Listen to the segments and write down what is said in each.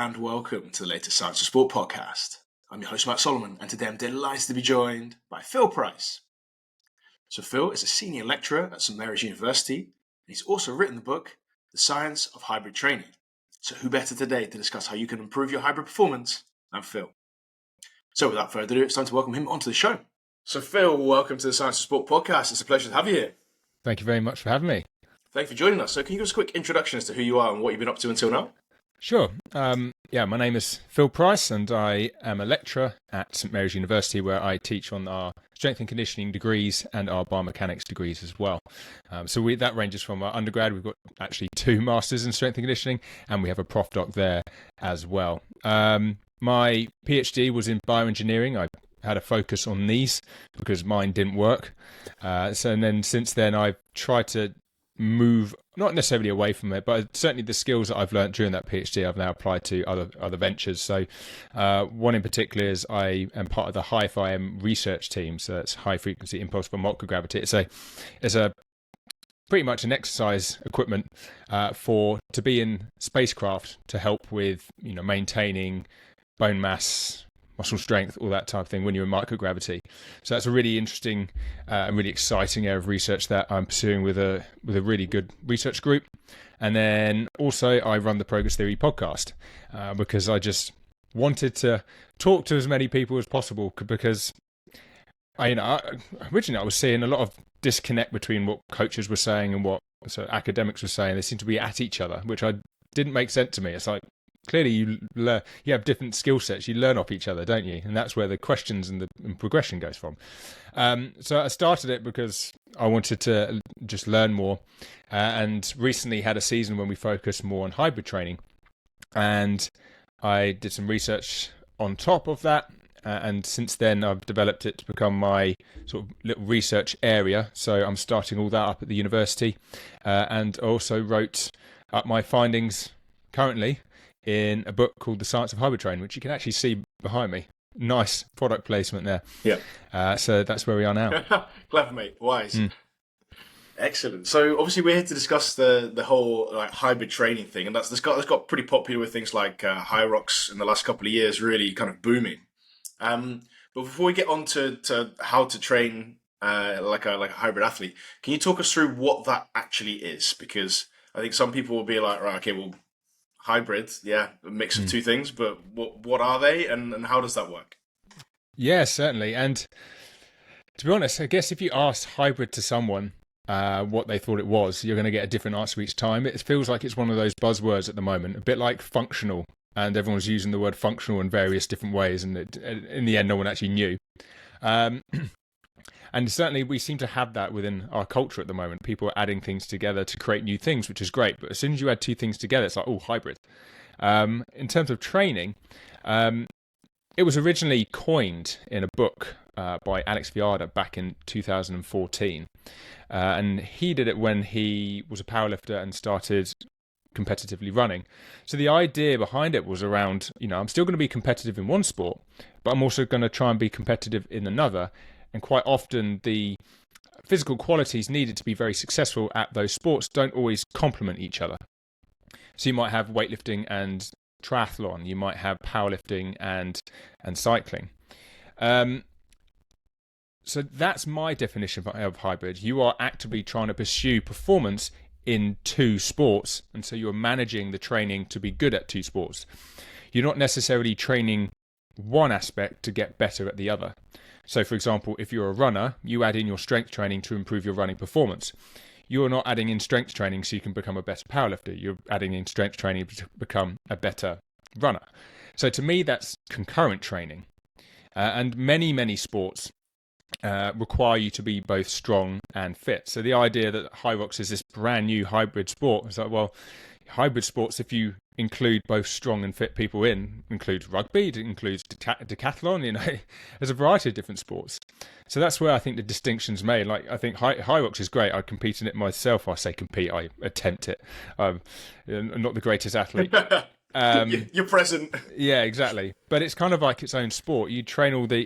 and welcome to the latest Science of Sport podcast. I'm your host, Matt Solomon, and today I'm delighted to be joined by Phil Price. So Phil is a senior lecturer at St Mary's University, and he's also written the book, The Science of Hybrid Training. So who better today to discuss how you can improve your hybrid performance than Phil? So without further ado, it's time to welcome him onto the show. So Phil, welcome to the Science of Sport podcast. It's a pleasure to have you here. Thank you very much for having me. Thank you for joining us. So can you give us a quick introduction as to who you are and what you've been up to until now? Sure. My name is Phil Price, and I am a lecturer at St Mary's University, where I teach on our strength and conditioning degrees and our biomechanics degrees as well. That ranges from our undergrad. We've got actually 2 masters in strength and conditioning, and we have a prof doc there as well. My PhD was in bioengineering. I had a focus on knees because mine didn't work. Since then I've tried to move, not necessarily away from it, but certainly the skills that I've learned during that PhD I've now applied to other ventures. So one in particular is I am part of the HIFIM research team. So that's high frequency impulse for microgravity. It's a pretty much an exercise equipment to be in spacecraft to help with maintaining bone mass, muscle strength, all that type of thing when you're in microgravity. So that's a really interesting and really exciting area of research that I'm pursuing with a really good research group. And then also I run the Progress Theory podcast because I just wanted to talk to as many people as possible, because originally I was seeing a lot of disconnect between what coaches were saying and what academics were saying. They seem to be at each other, which didn't make sense to me. It's like, clearly you have different skill sets, you learn off each other, don't you? And that's where the questions and the progression goes from. So I started it because I wanted to just learn more, and recently had a season when we focused more on hybrid training, and I did some research on top of that, and since then I've developed it to become my sort of little research area. So I'm starting all that up at the university, and also wrote up my findings currently in a book called The Science of Hybrid Training, which you can actually see behind me. Nice product placement there. Yeah. So that's where we are now. Clever, mate. Wise. Excellent. So obviously we're here to discuss the whole hybrid training thing, and that's got pretty popular with things like Hyrox in the last couple of years, really kind of booming. But before we get on to how to train like a hybrid athlete, can you talk us through what that actually is? Because I think some people will be like, right, okay, well, hybrid, yeah, a mix of two things, but what are they, and how does that work? Yeah, certainly. And to be honest, I guess if you asked hybrid to someone what they thought it was, you're going to get a different answer each time. It feels like it's one of those buzzwords at the moment, a bit like functional, and everyone's using the word functional in various different ways, and in the end no one actually knew. And certainly we seem to have that within our culture at the moment. People are adding things together to create new things, which is great. But as soon as you add 2 things together, it's like, oh, hybrid. In terms of training, it was originally coined in a book by Alex Viada back in 2014. And he did it when he was a powerlifter and started competitively running. So the idea behind it was around, I'm still going to be competitive in one sport, but I'm also going to try and be competitive in another. And quite often the physical qualities needed to be very successful at those sports don't always complement each other. So you might have weightlifting and triathlon, you might have powerlifting and cycling. So that's my definition of hybrid. You are actively trying to pursue performance in 2 sports, and so you're managing the training to be good at 2 sports. You're not necessarily training one aspect to get better at the other. So, for example, if you're a runner, you add in your strength training to improve your running performance. You're not adding in strength training so you can become a better powerlifter. You're adding in strength training to become a better runner. So to me, that's concurrent training. And many sports require you to be both strong and fit. So the idea that Hyrox is this brand new hybrid sport, it's like, well, hybrid sports, if you include both strong and fit people includes rugby, it includes decathlon, there's a variety of different sports. So that's where I think the distinction's made. Like, I think Hyrox is great. I compete in it myself. I say compete, I attempt it. I'm not the greatest athlete. You're present. Yeah, exactly. But it's kind of like its own sport. You train all the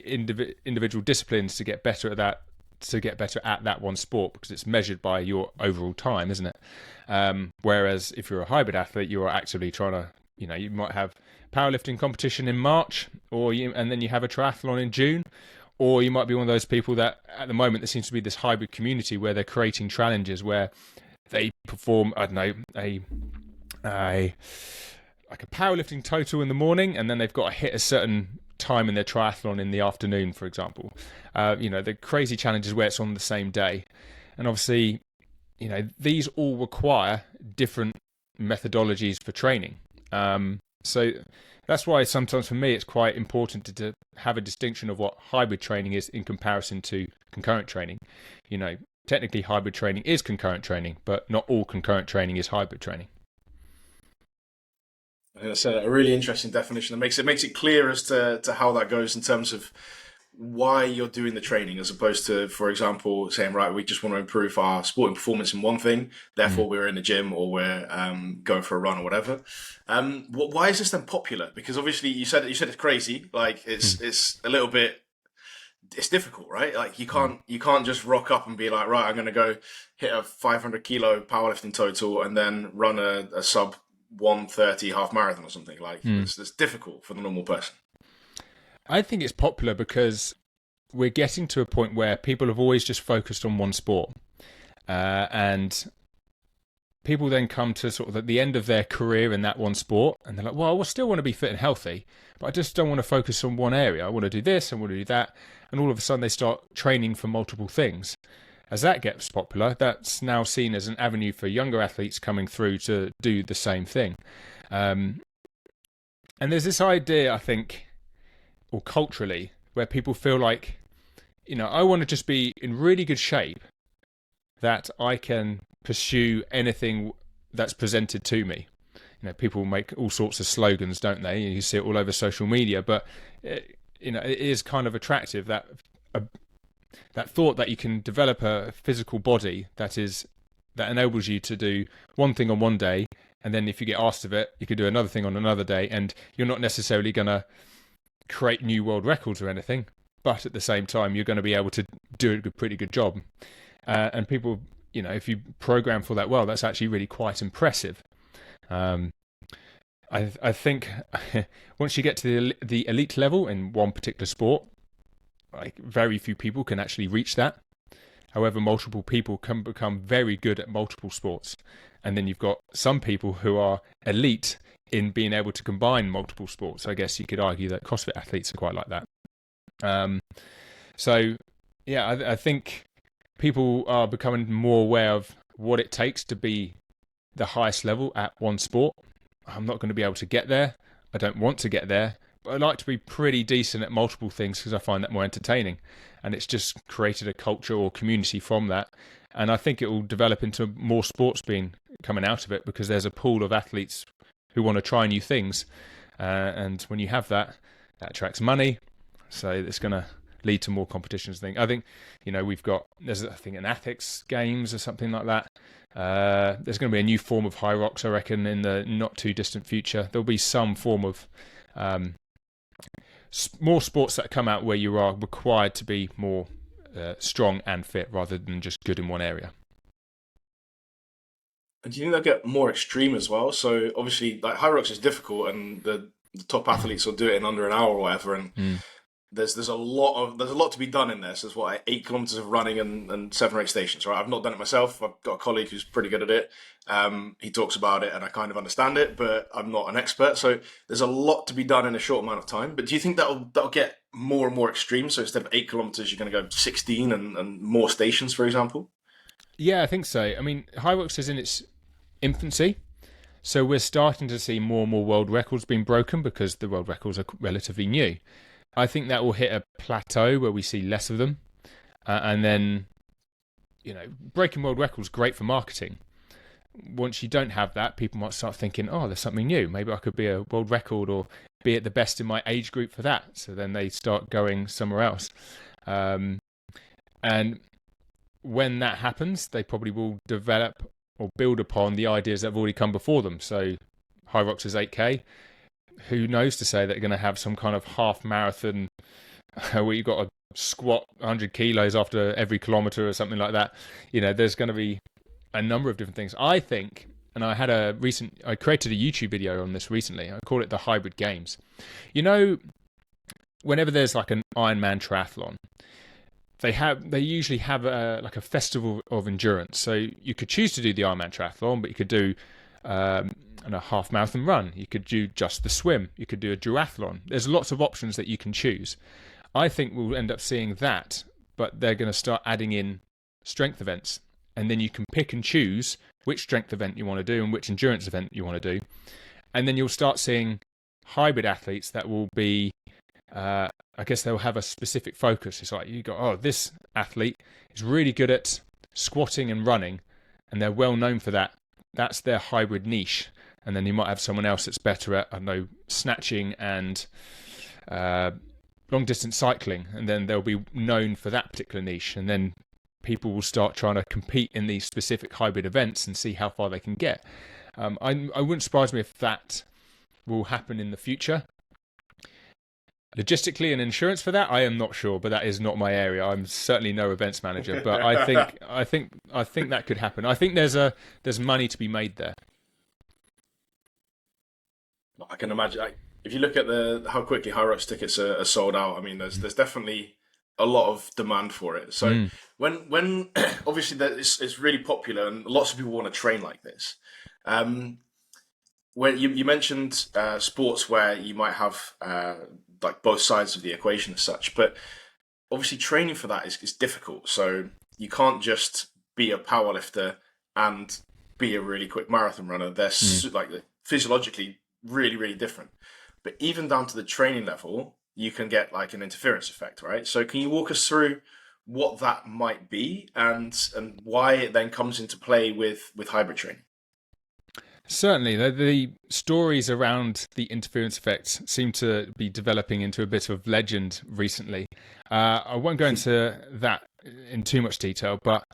individual disciplines to get better at that one sport, because it's measured by your overall time, isn't it? Whereas if you're a hybrid athlete, you are actively trying to you might have powerlifting competition in March, and then you have a triathlon in June, or you might be one of those people that at the moment there seems to be this hybrid community where they're creating challenges where they perform, I don't know, a powerlifting total in the morning, and then they've got to hit a certain time in their triathlon in the afternoon, for example. The crazy challenges where it's on the same day. And obviously, these all require different methodologies for training. So that's why sometimes for me it's quite important to have a distinction of what hybrid training is in comparison to concurrent training. Technically hybrid training is concurrent training, but not all concurrent training is hybrid training. That's a really interesting definition. It makes it clear as to how that goes in terms of why you're doing the training, as opposed to, for example, saying, right, we just want to improve our sporting performance in one thing, therefore we're in the gym or we're going for a run or whatever. Why is this then popular? Because obviously you said it's crazy. Like it's a little bit. It's difficult, right? Like you can't just rock up and be like, right, I'm going to go hit a 500 kilo powerlifting total and then run a sub 1:30 half marathon or something. Like it's difficult for the normal person. I think it's popular because we're getting to a point where people have always just focused on one sport, and people then come to sort of at the end of their career in that one sport, and they're like, well, I still want to be fit and healthy, but I just don't want to focus on one area. I want to do this, I want to do that, and all of a sudden they start training for multiple things. As that gets popular, that's now seen as an avenue for younger athletes coming through to do the same thing. And there's this idea, I think, or culturally, where people feel like, I want to just be in really good shape that I can pursue anything that's presented to me. People make all sorts of slogans, don't they? You see it all over social media, but it is kind of attractive that thought that you can develop a physical body that enables you to do one thing on one day, and then if you get asked of it, you could do another thing on another day, and you're not necessarily going to create new world records or anything, but at the same time you're going to be able to do a pretty good job. And people, if you program for that well, that's actually really quite impressive. I think once you get to the elite level in one particular sport, like very few people can actually reach that. However, multiple people can become very good at multiple sports. And then you've got some people who are elite in being able to combine multiple sports. I guess you could argue that CrossFit athletes are quite like that. I think people are becoming more aware of what it takes to be the highest level at one sport. I'm not going to be able to get there. I don't want to get there, but I like to be pretty decent at multiple things because I find that more entertaining. And it's just created a culture or community from that. And I think it will develop into more sports coming out of it, because there's a pool of athletes who want to try new things. And when you have that attracts money. So it's going to lead to more competitions. I think, there's an ethics games or something like that. There's going to be a new form of high rocks, I reckon, in the not too distant future. There'll be some form of more sports that come out where you are required to be more strong and fit rather than just good in one area. And do you think they'll get more extreme as well? So obviously, like high rocks is difficult, and the top athletes will do it in under an hour or whatever. And there's a lot to be done in there. So there's 8 kilometers of running and 7 or 8 stations. Right? I've not done it myself. I've got a colleague who's pretty good at it. He talks about it, and I kind of understand it, but I'm not an expert. So there's a lot to be done in a short amount of time. But do you think that'll get more and more extreme? So instead of 8 kilometers, you're going to go 16 and more stations, for example? Yeah, I think so. I mean, high rocks is in its infancy. So we're starting to see more and more world records being broken because the world records are relatively new. I think that will hit a plateau where we see less of them. And then, breaking world records is great for marketing. Once you don't have that, people might start thinking, oh, there's something new. Maybe I could be a world record or be at the best in my age group for that. So then they start going somewhere else. And when that happens, they probably will develop or build upon the ideas that have already come before them. So high rocks is 8K. Who knows to say they're going to have some kind of half marathon where you've got to squat 100 kilos after every kilometer or something like that. There's going to be a number of different things. I think and I created a YouTube video on this recently. I call it the hybrid games. You know, whenever there's like an Ironman triathlon, they usually have a festival of endurance. So you could choose to do the Ironman triathlon, but you could do a half marathon run. You could do just the swim. You could do a duathlon. There's lots of options that you can choose. I think we'll end up seeing that, but they're going to start adding in strength events, and then you can pick and choose which strength event you want to do and which endurance event you want to do. And then you'll start seeing hybrid athletes that will be, I guess they'll have a specific focus. It's like you go, this athlete is really good at squatting and running, and they're well known for that. That's their hybrid niche. And then you might have someone else that's better at, I don't know, snatching and long distance cycling, and then they'll be known for that particular niche. And then people will start trying to compete in these specific hybrid events and see how far they can get. I wouldn't surprise me if that will happen in the future. Logistically and insurance for that, I am not sure, but that is not my area. I'm certainly no events manager, but I think that could happen. I think there's money to be made there. I can imagine. If you look at how quickly Hyrox tickets are sold out, I mean, there's definitely a lot of demand for it. So when obviously it's really popular and lots of people want to train like this. When you mentioned sports where you might have like both sides of the equation as such, but obviously training for that is difficult. So you can't just be a powerlifter and be a really quick marathon runner. They're like physiologically really, really different. But even down to the training level, you can get like an interference effect, right? So can you walk us through what that might be and why it then comes into play with hybrid training? Certainly, the stories around the interference effects seem to be developing into a bit of legend recently. I won't go into that in too much detail, but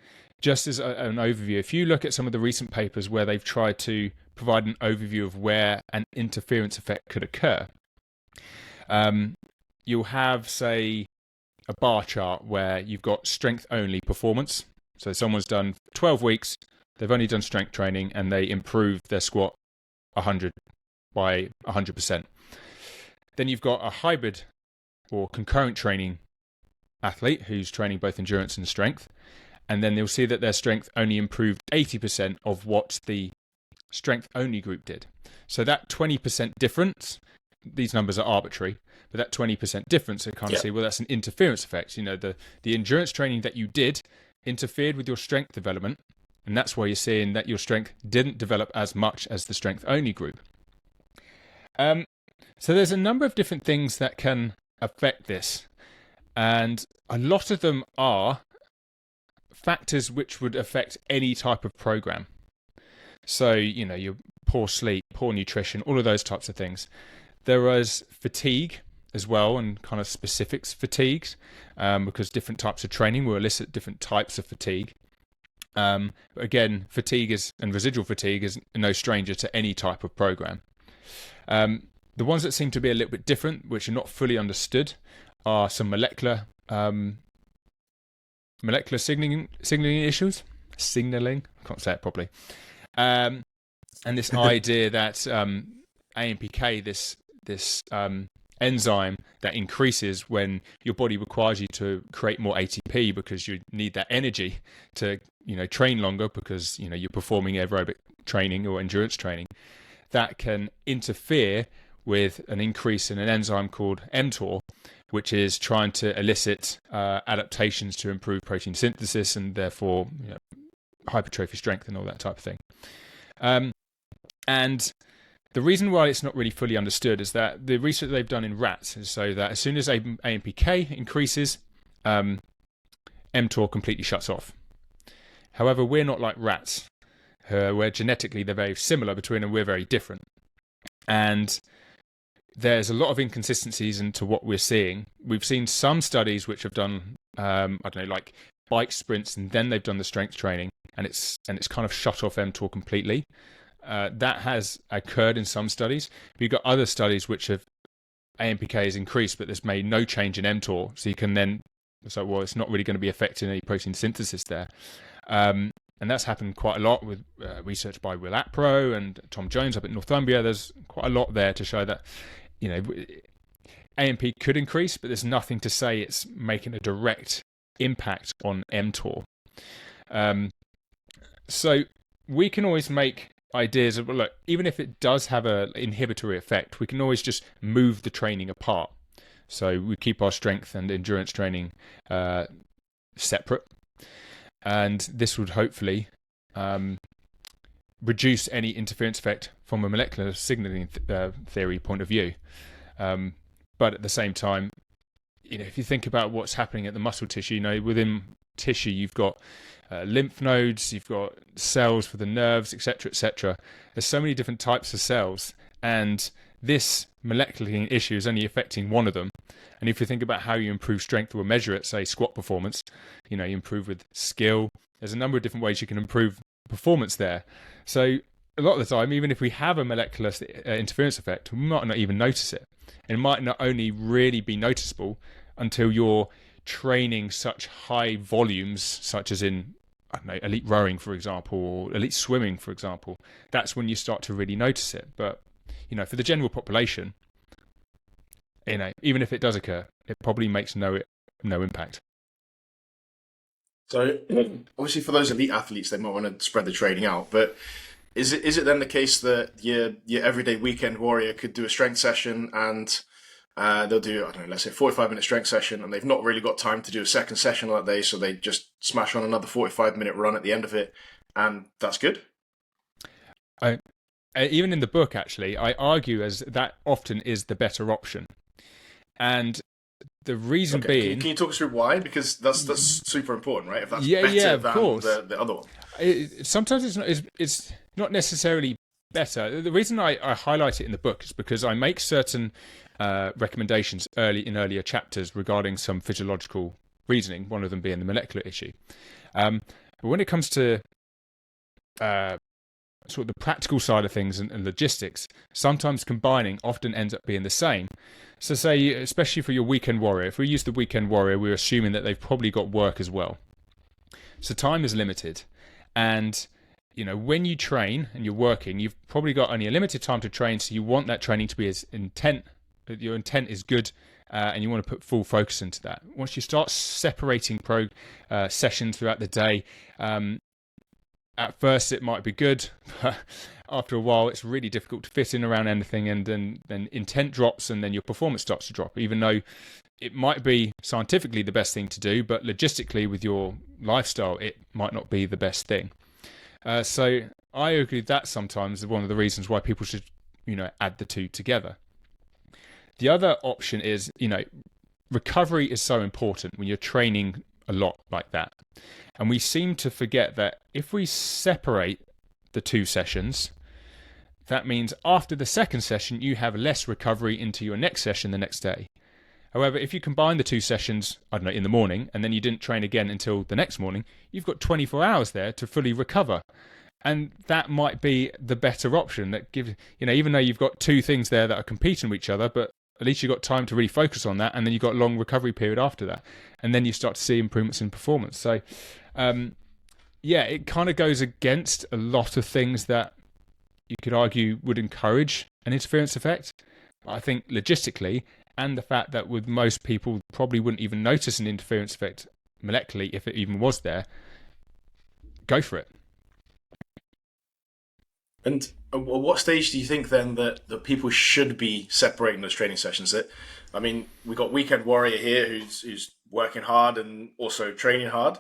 just as an overview, if you look at some of the recent papers where they've tried to provide an overview of where an interference effect could occur, you'll have, say, a bar chart where you've got strength-only performance. So someone's done 12 weeks, they've only done strength training, and they improved their squat 100 by 100%. Then you've got a hybrid or concurrent training athlete who's training both endurance and strength. And then they'll see that their strength only improved 80% of what the strength-only group did. So that 20% difference, these numbers are arbitrary, but that 20% difference, I kind of see, well, that's an interference effect. You know, the endurance training that you did interfered with your strength development, and that's why you're seeing that your strength didn't develop as much as the strength-only group. So there's a number of different things that can affect this, and a lot of them are factors which would affect any type of program. So, you know, your poor sleep, poor nutrition, all of those types of things. There is fatigue as well, and kind of specifics fatigues, because different types of training will elicit different types of fatigue. Again, and residual fatigue is no stranger to any type of program. The ones that seem to be a little bit different, which are not fully understood, are some molecular signaling issues. Signaling, I can't say it properly. And this idea that AMPK, this enzyme that increases when your body requires you to create more ATP because you need that energy to, train longer because, you're performing aerobic training or endurance training, that can interfere with an increase in an enzyme called mTOR, which is trying to elicit adaptations to improve protein synthesis and therefore hypertrophy strength and all that type of thing. And the reason why it's not really fully understood is that the research they've done in rats is so that as soon as AMPK increases, mTOR completely shuts off. However, we're not like rats, where genetically they're very similar between and we're very different. And there's a lot of inconsistencies into what we're seeing. We've seen some studies which have done, like bike sprints, and then they've done the strength training, and it's kind of shut off mTOR completely. That has occurred in some studies. We've got other studies which have AMPK has increased, but there's made no change in mTOR. So you can then, it's not really going to be affecting any protein synthesis there. And that's happened quite a lot with research by Will Apro and Tom Jones up at Northumbria. There's quite a lot there to show that, AMP could increase, but there's nothing to say it's making a direct impact on mTOR. So we can always make ideas of, look, even if it does have an inhibitory effect, we can always just move the training apart. So we keep our strength and endurance training separate. And this would hopefully reduce any interference effect from a molecular signaling theory point of view. But at the same time, if you think about what's happening at the muscle tissue, within tissue you've got lymph nodes, you've got cells for the nerves, etc., etc. There's so many different types of cells, and this molecular issue is only affecting one of them. And if you think about how you improve strength or measure it, say squat performance, you improve with skill. There's a number of different ways you can improve performance there. So a lot of the time, even if we have a molecular interference effect, we might not even notice it. And it might not only really be noticeable until you're training such high volumes, such as in, elite rowing, for example, or elite swimming, for example. That's when you start to really notice it. But, for the general population, even if it does occur, it probably makes no impact. So obviously for those elite athletes, they might want to spread the training out, but is it then the case that your everyday weekend warrior could do a strength session and they'll do, let's say 45-minute strength session, and they've not really got time to do a second session on that day, so they just smash on another 45-minute run at the end of it, and that's good? Even in the book, actually, I argue as that often is the better option. And the reason being... Can you talk us through why? Because that's super important, right? If that's better of course. Than the other one. Sometimes it's not necessarily better. The reason I highlight it in the book is because I make certain recommendations in earlier chapters regarding some physiological reasoning, one of them being the molecular issue. But when it comes to sort of the practical side of things and logistics, sometimes combining often ends up being the same. So say, especially for your weekend warrior, if we use the weekend warrior, we're assuming that they've probably got work as well. So time is limited. And, when you train and you're working, you've probably got only a limited time to train. So you want that training to be your intent is good, and you want to put full focus into that. Once you start separating sessions throughout the day, at first it might be good, but after a while it's really difficult to fit in around anything, and then intent drops, and then your performance starts to drop, even though it might be scientifically the best thing to do, but logistically with your lifestyle it might not be the best thing. So I agree that sometimes one of the reasons why people should add the two together. The other option is, recovery is so important when you're training a lot like that. And we seem to forget that if we separate the two sessions, that means after the second session, you have less recovery into your next session the next day. However, if you combine the two sessions, in the morning, and then you didn't train again until the next morning, you've got 24 hours there to fully recover. And that might be the better option. That gives, even though you've got two things there that are competing with each other, but at least you've got time to really focus on that, and then you've got a long recovery period after that. And then you start to see improvements in performance. So, it kind of goes against a lot of things that you could argue would encourage an interference effect. I think logistically, and the fact that with most people probably wouldn't even notice an interference effect molecularly if it even was there, go for it. And at what stage do you think then that people should be separating those training sessions? We've got weekend warrior here who's working hard and also training hard,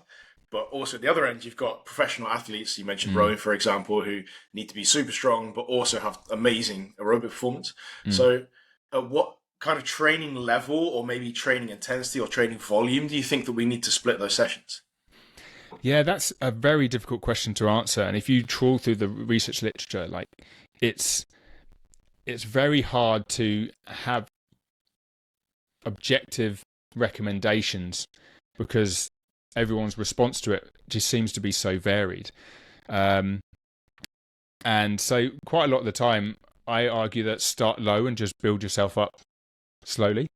but also at the other end you've got professional athletes. You mentioned rowing, for example, who need to be super strong but also have amazing aerobic performance. So at what kind of training level, or maybe training intensity or training volume, do you think that we need to split those sessions? Yeah, that's a very difficult question to answer. And if you trawl through the research literature, it's very hard to have objective recommendations because everyone's response to it just seems to be so varied. And so quite a lot of the time, I argue that start low and just build yourself up slowly.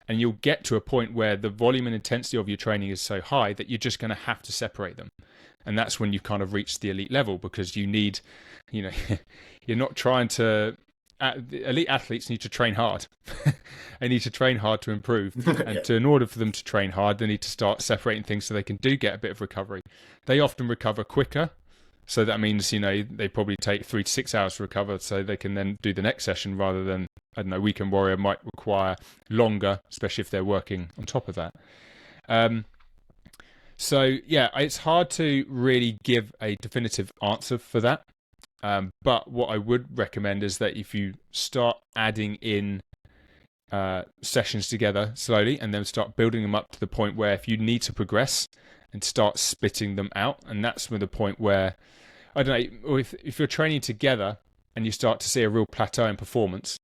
And you'll get to a point where the volume and intensity of your training is so high that you're just going to have to separate them. And that's when you kind of reach the elite level, because you need, you're not trying to. The elite athletes need to train hard. They need to train hard to improve, and in order for them to train hard, they need to start separating things so they can get a bit of recovery. They often recover quicker, so that means they probably take 3 to 6 hours to recover, so they can then do the next session, rather than, I don't know, weekend warrior might require longer, especially if they're working on top of that. So yeah, it's hard to really give a definitive answer for that. But what I would recommend is that if you start adding in sessions together slowly, and then start building them up to the point where if you need to progress, and start splitting them out. And that's when the point where, I don't know, if you're training together and you start to see a real plateau in performance,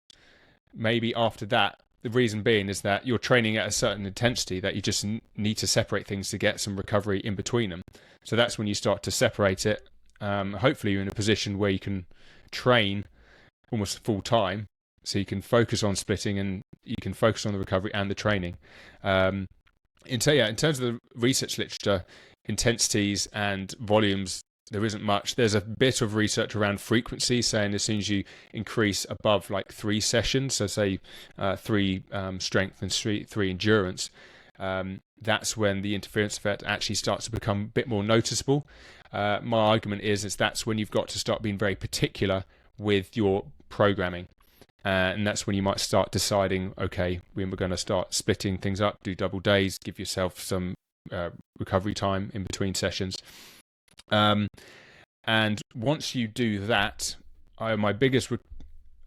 maybe after that, the reason being is that you're training at a certain intensity that you just need to separate things to get some recovery in between them. So that's when you start to separate it. Hopefully you're in a position where you can train almost full time, so you can focus on splitting and you can focus on the recovery and the training. In terms of the research literature, intensities and volumes, there isn't much. There's a bit of research around frequency, saying as soon as you increase above like 3 sessions, so say 3 strength and 3 endurance, that's when the interference effect actually starts to become a bit more noticeable. My argument is that's when you've got to start being very particular with your programming. And that's when you might start deciding, okay, we're going to start splitting things up, do double days, give yourself some recovery time in between sessions. And once you do that, my biggest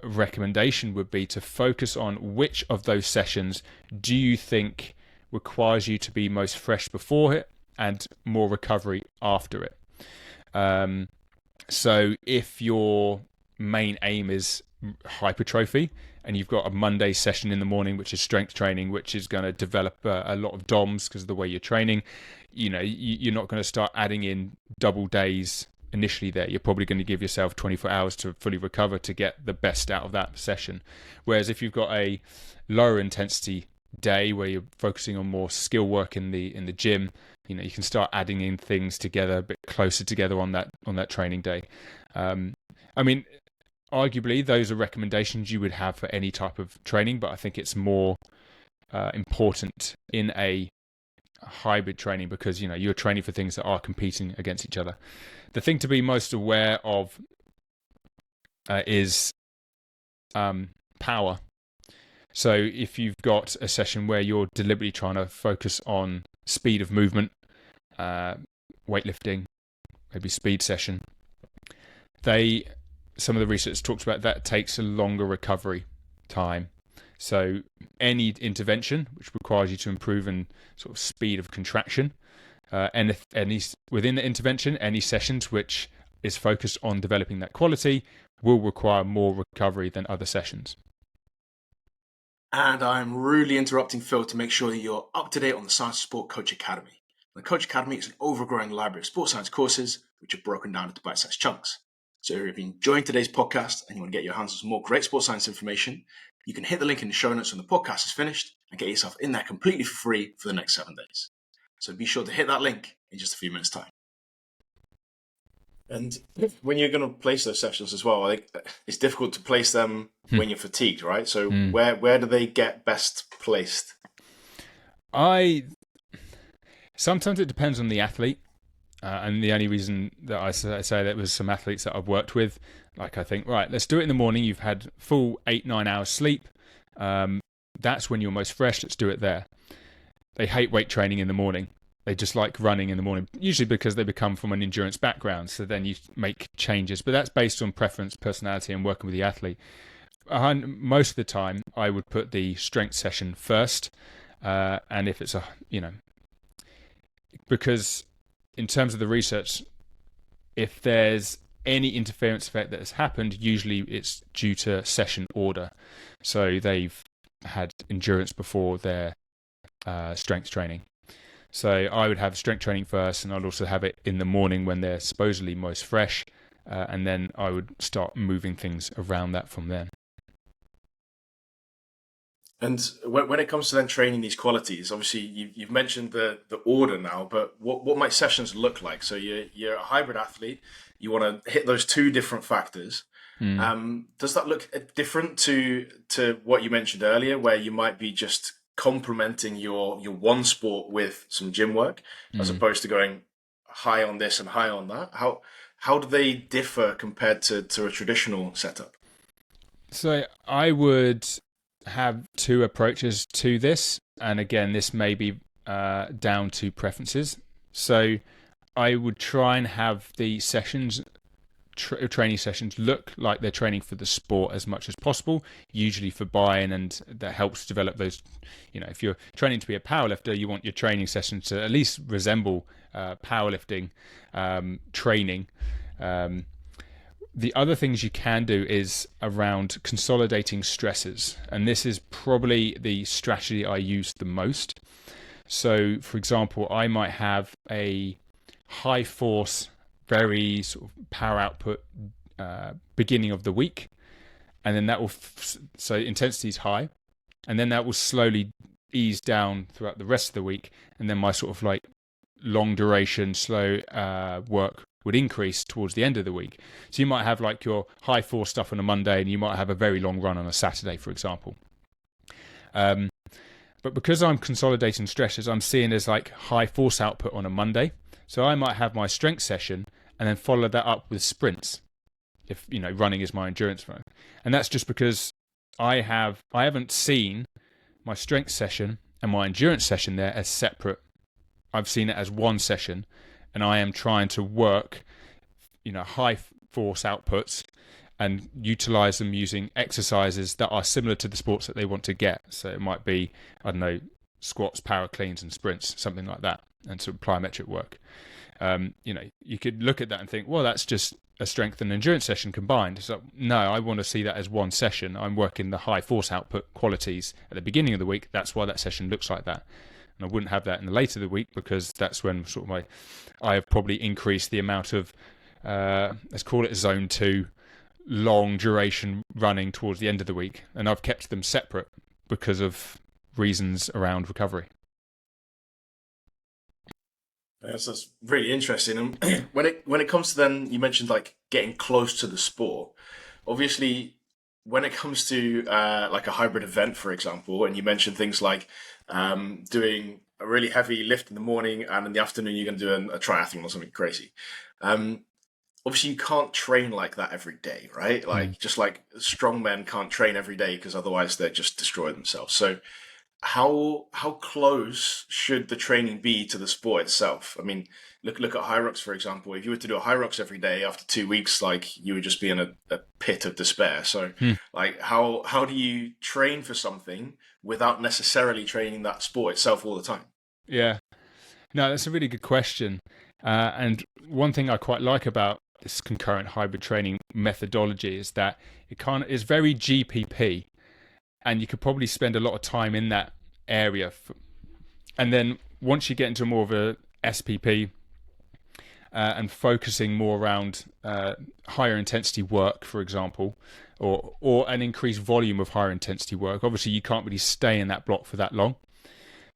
recommendation would be to focus on which of those sessions do you think requires you to be most fresh before it and more recovery after it. So if your main aim is hypertrophy, and you've got a Monday session in the morning which is strength training, which is going to develop a lot of DOMs because of the way you're training, you're not going to start adding in double days initially there. You're probably going to give yourself 24 hours to fully recover to get the best out of that session. Whereas if you've got a lower intensity day where you're focusing on more skill work in the gym, you can start adding in things together a bit closer together on that training day. Arguably, those are recommendations you would have for any type of training, but I think it's more important in a hybrid training because, you're training for things that are competing against each other. The thing to be most aware of is power. So if you've got a session where you're deliberately trying to focus on speed of movement, weightlifting, maybe speed session, some of the research talks about that takes a longer recovery time. So any intervention which requires you to improve in sort of speed of contraction, and if within the intervention, any sessions which is focused on developing that quality will require more recovery than other sessions. And I'm really interrupting Phil to make sure that you're up to date on the Science of Sport Coach Academy. The Coach Academy is an overgrowing library of sports science courses which are broken down into bite-sized chunks. So if you're enjoying today's podcast and you want to get your hands on some more great sports science information, you can hit the link in the show notes when the podcast is finished and get yourself in there completely for free for the next 7 days. So be sure to hit that link in just a few minutes' time. And when you're going to place those sessions as well, I think it's difficult to place them when you're fatigued, right? So where do they get best placed? Sometimes it depends on the athlete. And the only reason that I say that was some athletes that I've worked with, like I think, right, let's do it in the morning. You've had full 8-9 hours sleep. That's when you're most fresh. Let's do it there. They hate weight training in the morning. They just like running in the morning, usually because they come from an endurance background. So then you make changes, but that's based on preference, personality, and working with the athlete. Most of the time, I would put the strength session first. And if it's because in terms of the research, if there's any interference effect that has happened, usually it's due to session order. So they've had endurance before their strength training. So I would have strength training first, and I'd also have it in the morning when they're supposedly most fresh, and then I would start moving things around that from then. And when it comes to then training these qualities, obviously you've mentioned the order now, but what might sessions look like? So you're a hybrid athlete, you want to hit those two different factors. Does that look different to what you mentioned earlier, where you might be just complementing your one sport with some gym work, as opposed to going high on this and high on that? How do they differ compared to a traditional setup? So I would have two approaches to this, and again, this may be down to preferences. So I would try and have the sessions, training sessions, look like they're training for the sport as much as possible, usually for buy-in, and that helps develop those. If you're training to be a powerlifter, you want your training sessions to at least resemble powerlifting training. The other things you can do is around consolidating stresses, and this is probably the strategy I use the most. So, for example, I might have a high force, very sort of power output beginning of the week, and then that will so intensity is high, and then that will slowly ease down throughout the rest of the week, and then my sort of like long duration, slow work would increase towards the end of the week. So you might have like your high force stuff on a Monday, and you might have a very long run on a Saturday, for example. But because I'm consolidating stresses, I'm seeing as like high force output on a Monday. So I might have my strength session and then follow that up with sprints, if running is my endurance run. And that's just because I haven't seen my strength session and my endurance session there as separate. I've seen it as one session, and I am trying to work, high force outputs and utilize them using exercises that are similar to the sports that they want to get. So it might be, I don't know, squats, power cleans, and sprints, something like that, and sort of plyometric work. You could look at that and think, well, that's just a strength and endurance session combined. So no, I want to see that as one session. I'm working the high force output qualities at the beginning of the week. That's why that session looks like that. And I wouldn't have that in the later of the week, because that's when sort of I have probably increased the amount of, let's call it zone 2, long duration running towards the end of the week. And I've kept them separate because of reasons around recovery. That's really interesting. And when it comes to then, you mentioned like getting close to the sport. Obviously, when it comes to like a hybrid event, for example, and you mentioned things like doing a really heavy lift in the morning, and in the afternoon you're going to do a triathlon or something crazy. Obviously, you can't train like that every day, right? Like just like strong men can't train every day, because otherwise they just destroy themselves. So how close should the training be to the sport itself? I mean, look at high rocks, for example. If you were to do a high rocks every day, after 2 weeks, like you would just be in a pit of despair. So like how do you train for something without necessarily training that sport itself all the time? Yeah, no, that's a really good question. And one thing I quite like about this concurrent hybrid training methodology is that it is very GPP, and you could probably spend a lot of time in that area. And then once you get into more of a SPP and focusing more around higher intensity work, for example, or an increased volume of higher intensity work, obviously you can't really stay in that block for that long.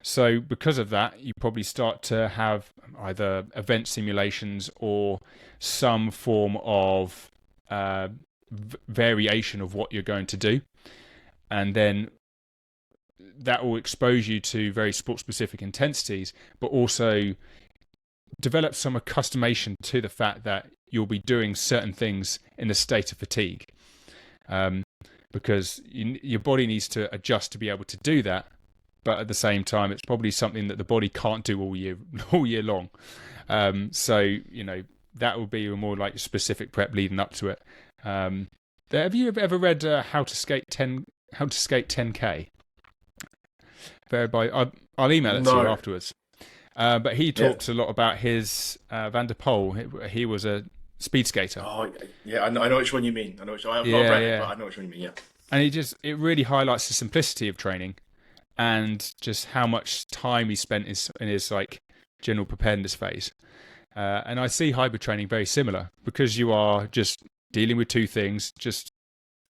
So because of that, you probably start to have either event simulations or some form of variation of what you're going to do. And then that will expose you to very sport-specific intensities, but also develop some accustomation to the fact that you'll be doing certain things in a state of fatigue. Because your body needs to adjust to be able to do that. But at the same time, it's probably something that the body can't do all year long. So that will be a more like specific prep leading up to it. Have you ever read How to Skate 10K? I'll email it to you afterwards. But he talks a lot about his Van der Poel. He was a speed skater. Oh yeah, I know which one you mean. I have not read it, but I know which one you mean. Yeah. And it really highlights the simplicity of training, and just how much time he spent in his like general preparedness phase. And I see hybrid training very similar, because you are just dealing with two things. Just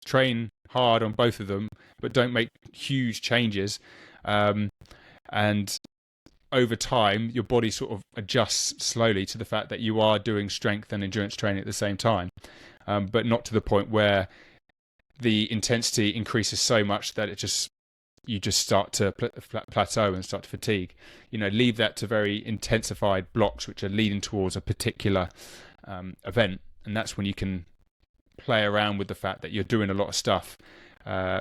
train hard on both of them, but don't make huge changes. And over time, your body sort of adjusts slowly to the fact that you are doing strength and endurance training at the same time, but not to the point where the intensity increases so much that you just start to plateau and start to fatigue. Leave that to very intensified blocks which are leading towards a particular event, and that's when you can play around with the fact that you're doing a lot of stuff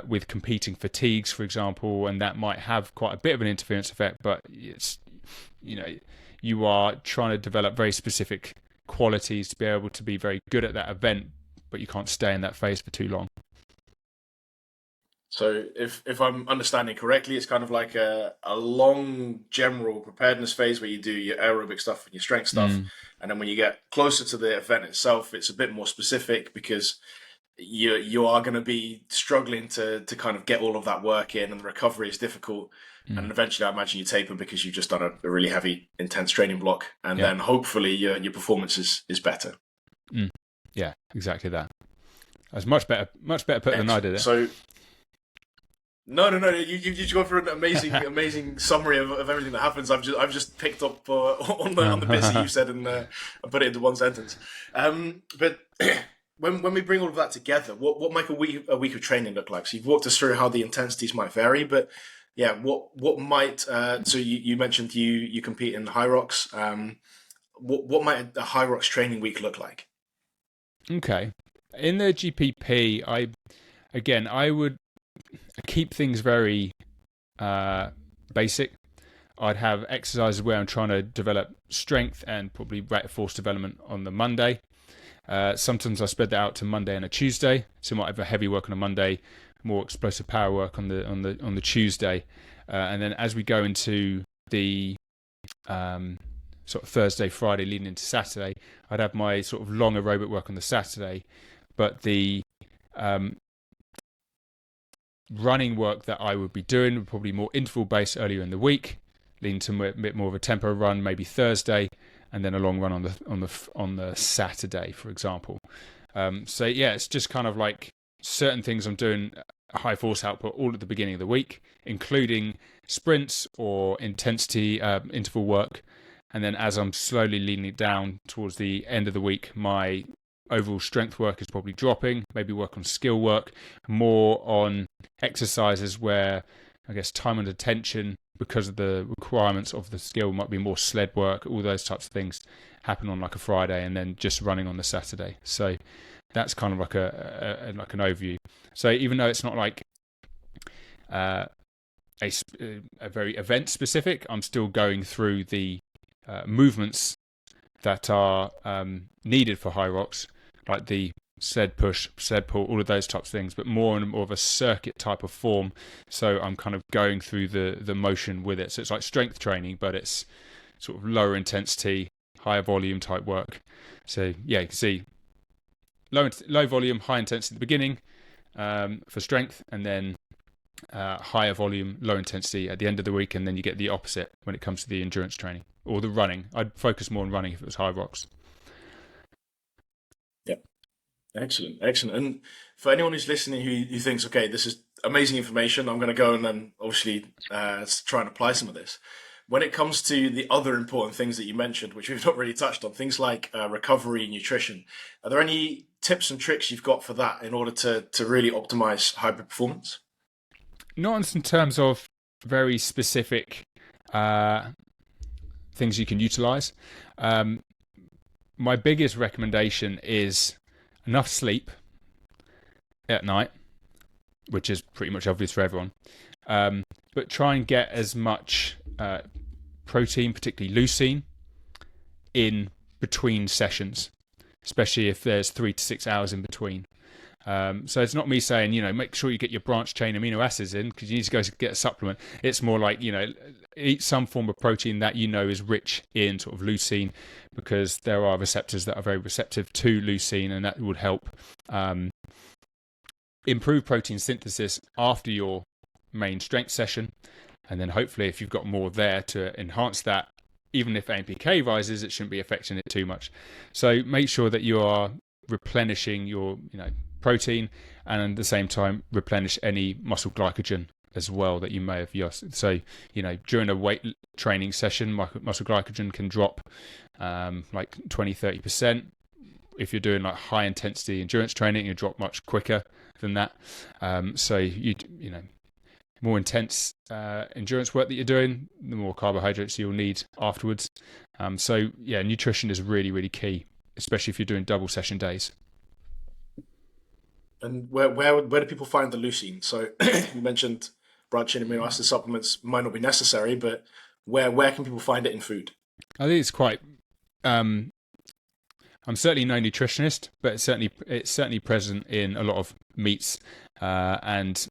with competing fatigues, for example, and that might have quite a bit of an interference effect, but it's you are trying to develop very specific qualities to be able to be very good at that event, but you can't stay in that phase for too long. So if I'm understanding correctly, it's kind of like a long general preparedness phase where you do your aerobic stuff and your strength stuff. And then when you get closer to the event itself, it's a bit more specific because you are going to be struggling to kind of get all of that work in, and the recovery is difficult. And eventually I imagine you taper because you've just done a really heavy, intense training block. And then hopefully your performance is better. Yeah, exactly that. That's much better put than I did it. So... No. You've gone through an amazing summary of everything that happens. I've just picked up on the bits that you said and put it into one sentence. But when we bring all of that together, what might a week of training look like? So you've walked us through how the intensities might vary, but what might? So you mentioned you compete in high rocks. What might a high rocks training week look like? Okay, in the GPP, I would keep things very basic. I'd have exercises where I'm trying to develop strength and probably rate of force development on the Monday. Sometimes I spread that out to Monday and a Tuesday, so I might have a heavy work on a Monday, more explosive power work on the Tuesday, and then as we go into the sort of Thursday, Friday, leading into Saturday, I'd have my sort of long aerobic work on the Saturday, but the running work that I would be doing would probably more interval based earlier in the week, leading to a bit more of a tempo run maybe Thursday, and then a long run on the Saturday, for example. So it's just kind of like certain things I'm doing high force output all at the beginning of the week, including sprints or intensity interval work, and then as I'm slowly leaning it down towards the end of the week, my overall strength work is probably dropping, maybe work on skill work, more on exercises where I guess time under tension because of the requirements of the skill might be more sled work, all those types of things happen on like a Friday, and then just running on the Saturday. So that's kind of like like an overview. So even though it's not like a very event specific, I'm still going through the movements that are needed for high rocks, like the sled push, sled pull, all of those types of things, but more and more of a circuit type of form. So I'm kind of going through the motion with it. So it's like strength training, but it's sort of lower intensity, higher volume type work. So you can see low volume, high intensity at the beginning for strength, and then higher volume, low intensity at the end of the week, and then you get the opposite when it comes to the endurance training or the running. I'd focus more on running if it was high rocks. Yep. Excellent. And for anyone who's listening who thinks, okay, this is amazing information, I'm going to go and then obviously try and apply some of this. When it comes to the other important things that you mentioned, which we've not really touched on, things like recovery and nutrition, are there any tips and tricks you've got for that in order to really optimize hybrid performance? Not in terms of very specific things you can utilize. My biggest recommendation is enough sleep at night, which is pretty much obvious for everyone. But try and get as much protein, particularly leucine, in between sessions, especially if there's 3 to 6 hours in between. So it's not me saying, make sure you get your branch chain amino acids in because you need to go get a supplement. It's more like, eat some form of protein that is rich in sort of leucine, because there are receptors that are very receptive to leucine, and that would help improve protein synthesis after your main strength session. And then hopefully if you've got more there to enhance that, even if AMPK rises, it shouldn't be affecting it too much. So make sure that you are replenishing your protein, and at the same time replenish any muscle glycogen as well that you may have used. So, during a weight training session, muscle glycogen can drop like 20-30%. If you're doing like high intensity endurance training, you drop much quicker than that. So more intense endurance work that you're doing, the more carbohydrates you'll need afterwards. So nutrition is really, really key, especially if you're doing double session days. And where do people find the leucine? So you mentioned branched chain amino acid supplements might not be necessary, but where can people find it in food? I think it's quite. I'm certainly no nutritionist, but it's certainly present in a lot of meats. And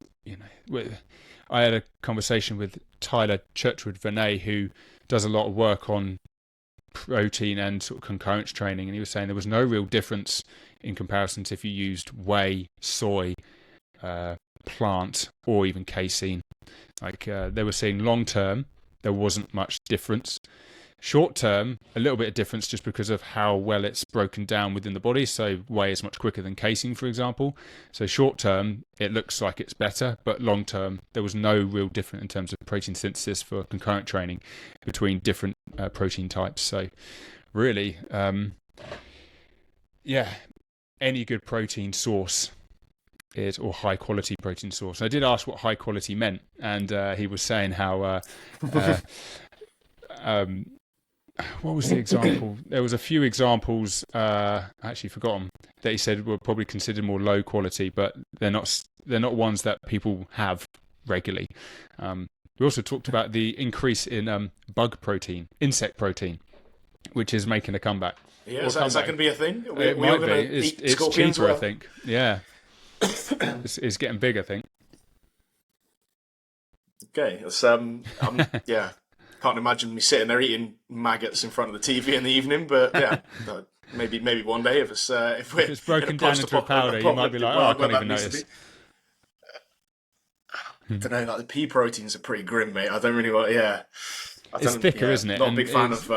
I had a conversation with Tyler Churchwood-Vernet, who does a lot of work on protein and sort of concurrent training, and he was saying there was no real difference in comparison to if you used whey, soy, plant, or even casein. Like they were saying, long term there wasn't much difference. Short term, a little bit of difference just because of how well it's broken down within the body. So whey is much quicker than casein, for example. So short term, it looks like it's better, but long term, there was no real difference in terms of protein synthesis for concurrent training between different protein types. So really, any good protein source or high quality protein source. I did ask what high quality meant, and he was saying how what was the example? There was a few examples, I actually forgotten, that he said were probably considered more low quality, but they're not ones that people have regularly. We also talked about the increase in bug protein, insect protein, which is making a comeback. Yeah, is that going to be a thing? It might be. It's cheaper, I think. Yeah. It's getting big, I think. Okay, it's, yeah. Can't imagine me sitting there eating maggots in front of the TV in the evening, but yeah, maybe one day if it's broken down into a powder, you might be like, I can't even notice. I don't know, like the pea proteins are pretty grim, mate. I don't really want. Yeah, it's thicker, isn't it? Not a big fan of.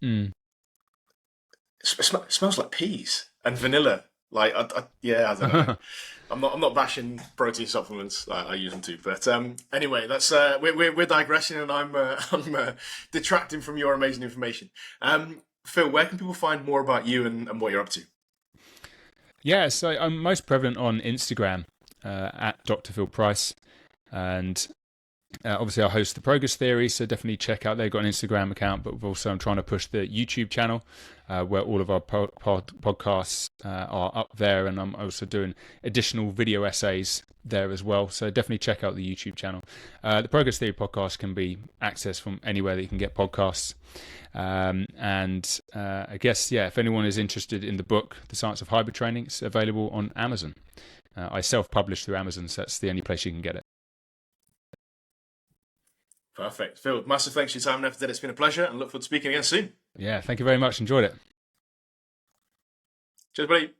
It smells like peas and vanilla. Like, I don't know. I'm not bashing protein supplements. I use them too, but anyway, that's we're digressing, and I'm detracting from your amazing information. Phil, where can people find more about you and what you're up to? Yeah, so I'm most prevalent on Instagram at Dr. Phil Price, and obviously I host the Progress Theory, so definitely check out. They've got an Instagram account, but also I'm trying to push the YouTube channel where all of our podcasts are up there, and I'm also doing additional video essays there as well. So definitely check out the YouTube channel. The Progress Theory podcast can be accessed from anywhere that you can get podcasts. And I guess, if anyone is interested in the book, The Science of Hybrid Training, it's available on Amazon. I self-publish through Amazon, so that's the only place you can get it. Perfect. Phil, massive thanks for your time and effort. It's been a pleasure, and look forward to speaking again soon. Yeah, thank you very much. Enjoyed it. Cheers, buddy.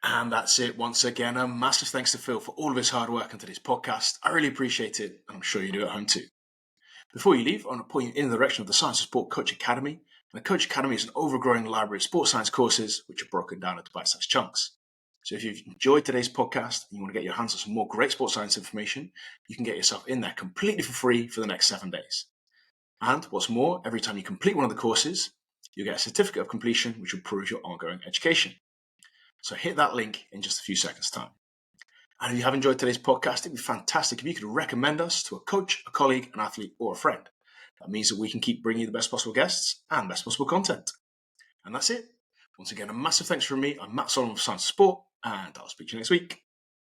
And that's it. Once again, a massive thanks to Phil for all of his hard work on today's podcast. I really appreciate it, and I'm sure you do at home too. Before you leave, I want to point you in the direction of the Science of Sport Coach Academy. And the Coach Academy is an overgrowing library of sports science courses, which are broken down into bite-sized chunks. So if you've enjoyed today's podcast and you want to get your hands on some more great sports science information, you can get yourself in there completely for free for the next 7 days. And what's more, every time you complete one of the courses, you'll get a certificate of completion, which will prove your ongoing education. So hit that link in just a few seconds' time. And if you have enjoyed today's podcast, it'd be fantastic if you could recommend us to a coach, a colleague, an athlete, or a friend. That means that we can keep bringing you the best possible guests and best possible content. And that's it. Once again, a massive thanks from me. I'm Matt Solomon of Science of Sport, and I'll speak to you next week.